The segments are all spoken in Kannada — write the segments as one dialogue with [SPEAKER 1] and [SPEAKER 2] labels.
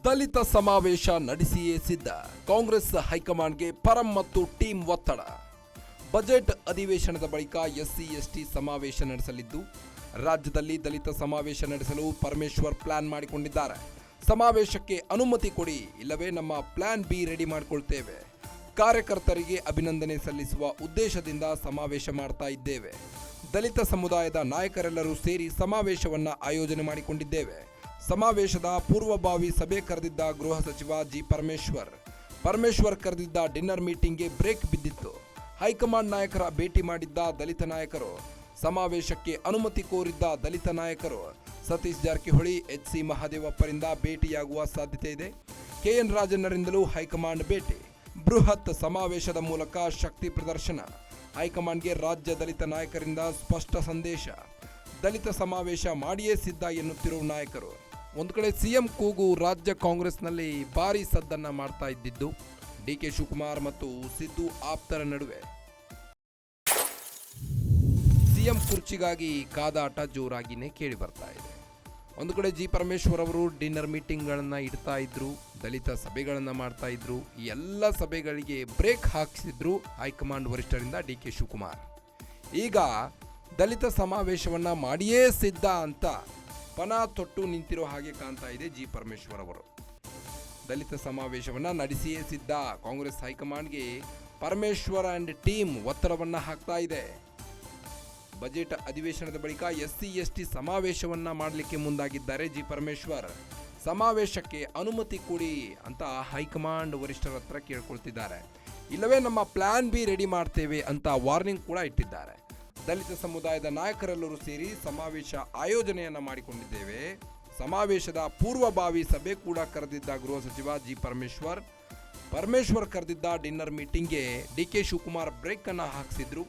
[SPEAKER 1] ದಲಿತ ಸಮಾವೇಶ ನಡೆಸಿಯೇ ಸಿದ್ಧ. ಕಾಂಗ್ರೆಸ್ ಹೈಕಮಾಂಡ್ಗೆ ಪರಂ ಮತ್ತು ಟೀಮ್ ಒತ್ತಡ. ಬಜೆಟ್ ಅಧಿವೇಶನದ ಬಳಿಕ ಎಸ್ಸಿ ಎಸ್ಟಿ ಸಮಾವೇಶ ನಡೆಸಲಿದ್ದು, ರಾಜ್ಯದಲ್ಲಿ ದಲಿತ ಸಮಾವೇಶ ನಡೆಸಲು ಪರಮೇಶ್ವರ್ ಪ್ಲಾನ್ ಮಾಡಿಕೊಂಡಿದ್ದಾರೆ. ಸಮಾವೇಶಕ್ಕೆ ಅನುಮತಿ ಕೊಡಿ, ಇಲ್ಲವೇ ನಮ್ಮ ಪ್ಲಾನ್ ಬಿ ರೆಡಿ ಮಾಡಿಕೊಳ್ತೇವೆ. ಕಾರ್ಯಕರ್ತರಿಗೆ ಅಭಿನಂದನೆ ಸಲ್ಲಿಸುವ ಉದ್ದೇಶದಿಂದ ಸಮಾವೇಶ ಮಾಡ್ತಾ ಇದ್ದೇವೆ. ದಲಿತ ಸಮುದಾಯದ ನಾಯಕರೆಲ್ಲರೂ ಸೇರಿ ಸಮಾವೇಶವನ್ನ ಆಯೋಜನೆ ಮಾಡಿಕೊಂಡಿದ್ದೇವೆ. ಸಮಾವೇಶದ ಪೂರ್ವಭಾವಿ ಸಭೆ ಕರೆದಿದ್ದ ಗೃಹ ಸಚಿವ ಜಿ ಪರಮೇಶ್ವರ್ ಕರೆದಿದ್ದ ಡಿನ್ನರ್ ಮೀಟಿಂಗ್ಗೆ ಬ್ರೇಕ್ ಬಿದ್ದಿತ್ತು. ಹೈಕಮಾಂಡ್ ನಾಯಕರ ಭೇಟಿ ಮಾಡಿದ್ದ ದಲಿತ ನಾಯಕರು, ಸಮಾವೇಶಕ್ಕೆ ಅನುಮತಿ ಕೋರಿದ್ದ ದಲಿತ ನಾಯಕರು ಸತೀಶ್ ಜಾರಕಿಹೊಳಿ, ಎಚ್.ಸಿ. ಮಹದೇವಪ್ಪರಿಂದ ಭೇಟಿಯಾಗುವ ಸಾಧ್ಯತೆ ಇದೆ. ಕೆ.ಎನ್. ರಾಜಣ್ಣರಿಂದಲೂ ಹೈಕಮಾಂಡ್ ಭೇಟಿ. ಬೃಹತ್ ಸಮಾವೇಶದ ಮೂಲಕ ಶಕ್ತಿ ಪ್ರದರ್ಶನ. ಹೈಕಮಾಂಡ್ಗೆ ರಾಜ್ಯ ದಲಿತ ನಾಯಕರಿಂದ ಸ್ಪಷ್ಟ ಸಂದೇಶ. ದಲಿತ ಸಮಾವೇಶ ಮಾಡಿಯೇ ಸಿದ್ಧ ಎನ್ನುತ್ತಿರುವ ನಾಯಕರು. ಒಂದು ಕಡೆ ಸಿಎಂ ಕೂಗು ರಾಜ್ಯ ಕಾಂಗ್ರೆಸ್ನಲ್ಲಿ ಭಾರೀ ಸದ್ದನ್ನ ಮಾಡ್ತಾ ಇದ್ದಿದ್ದು, ಡಿ.ಕೆ. ಶಿವಕುಮಾರ್ ಮತ್ತು ಸಿದ್ದು ಆಪ್ತರ ನಡುವೆ ಸಿಎಂ ಕುರ್ಚಿಗಾಗಿ ಕಾದಾಟ ಜೋರಾಗಿನೇ ಕೇಳಿ ಬರ್ತಾ ಇದೆ. ಒಂದು ಕಡೆ ಜಿ ಪರಮೇಶ್ವರ್ ಅವರು ಡಿನ್ನರ್ ಮೀಟಿಂಗ್ಗಳನ್ನು ಇಡ್ತಾ ಇದ್ರು, ದಲಿತ ಸಭೆಗಳನ್ನು ಮಾಡ್ತಾ ಇದ್ರು. ಈ ಎಲ್ಲ ಸಭೆಗಳಿಗೆ ಬ್ರೇಕ್ ಹಾಕಿಸಿದ್ರು ಹೈಕಮಾಂಡ್ ವರಿಷ್ಠರಿಂದ ಡಿ.ಕೆ. ಶಿವಕುಮಾರ್. ಈಗ ದಲಿತ ಸಮಾವೇಶವನ್ನ ಮಾಡಿಯೇ ಸಿದ್ಧ ಅಂತ ಪಣ ತೊಟ್ಟು ನಿಂತಿರೋ ಹಾಗೆ ಕಾಣ್ತಾ ಇದೆ ಜಿ ಪರಮೇಶ್ವರ್ ಅವರು. ದಲಿತ ಸಮಾವೇಶವನ್ನ ನಡೆಸಿಯೇ ಸಿದ್ಧ. ಕಾಂಗ್ರೆಸ್ ಹೈಕಮಾಂಡ್ಗೆ ಪರಮೇಶ್ವರ್ ಅಂಡ್ ಟೀಮ್ ಒತ್ತಡವನ್ನ ಹಾಕ್ತಾ ಇದೆ. ಬಜೆಟ್ ಅಧಿವೇಶನದ ಬಳಿಕ ಎಸ್ಸಿ ಎಸ್ಟಿ ಸಮಾವೇಶವನ್ನ ಮಾಡಲಿಕ್ಕೆ ಮುಂದಾಗಿದ್ದಾರೆ ಜಿ ಪರಮೇಶ್ವರ್. ಸಮಾವೇಶಕ್ಕೆ ಅನುಮತಿ ಕೊಡಿ ಅಂತ ಹೈಕಮಾಂಡ್ ವರಿಷ್ಠರ ಹತ್ರ ಕೇಳ್ಕೊಳ್ತಿದ್ದಾರೆ. ಇಲ್ಲವೇ ನಮ್ಮ ಪ್ಲಾನ್ ಬಿ ರೆಡಿ ಮಾಡ್ತೇವೆ ಅಂತ ವಾರ್ನಿಂಗ್ ಕೂಡ ಇಟ್ಟಿದ್ದಾರೆ. ದಲಿತ ಸಮುದಾಯದ ನಾಯಕರೆಲ್ಲರೂ ಸೇರಿ ಸಮಾವೇಶ ಆಯೋಜನೆಯನ್ನ ಮಾಡಿಕೊಂಡಿದ್ದೇವೆ. ಸಮಾವೇಶದ ಪೂರ್ವಭಾವಿ ಸಭೆ ಕೂಡ ಕರೆದಿದ್ದ ಗೃಹ ಸಚಿವ ಜಿ ಪರಮೇಶ್ವರ್ ಕರೆದಿದ್ದ ಡಿನ್ನರ್ ಮೀಟಿಂಗ್ಗೆ ಡಿ.ಕೆ. ಶಿವಕುಮಾರ್ ಬ್ರೇಕ್ ಅನ್ನ ಹಾಕಿಸಿದ್ರು.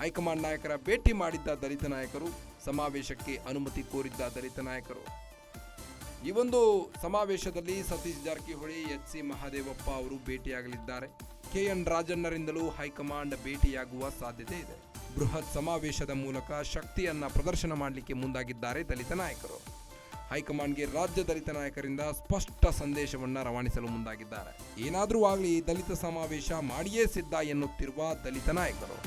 [SPEAKER 1] ಹೈಕಮಾಂಡ್ ನಾಯಕರ ಭೇಟಿ ಮಾಡಿದ್ದ ದಲಿತ ನಾಯಕರು, ಸಮಾವೇಶಕ್ಕೆ ಅನುಮತಿ ಕೋರಿದ್ದ ದಲಿತ ನಾಯಕರು. ಈ ಒಂದು ಸಮಾವೇಶದಲ್ಲಿ ಸತೀಶ್ ಜಾರಕಿಹೊಳಿ, ಎಚ್.ಸಿ. ಮಹದೇವಪ್ಪ ಅವರು ಭೇಟಿಯಾಗಲಿದ್ದಾರೆ. ಕೆ.ಎನ್. ರಾಜಣ್ಣರಿಂದಲೂ ಹೈಕಮಾಂಡ್ ಭೇಟಿಯಾಗುವ ಸಾಧ್ಯತೆ ಇದೆ. ಬೃಹತ್ ಸಮಾವೇಶದ ಮೂಲಕ ಶಕ್ತಿಯನ್ನ ಪ್ರದರ್ಶನ ಮಾಡಲಿಕ್ಕೆ ಮುಂದಾಗಿದ್ದಾರೆ ದಲಿತ ನಾಯಕರು. ಹೈಕಮಾಂಡ್ಗೆ ರಾಜ್ಯ ದಲಿತ ನಾಯಕರಿಂದ ಸ್ಪಷ್ಟ ಸಂದೇಶವನ್ನ ರವಾನಿಸಲು ಮುಂದಾಗಿದ್ದಾರೆ. ಏನಾದರೂ ಆಗಲಿ ದಲಿತ ಸಮಾವೇಶ ಮಾಡಿಯೇ ಸಿದ್ಧ ಎನ್ನುತ್ತಿರುವ ದಲಿತ ನಾಯಕರು.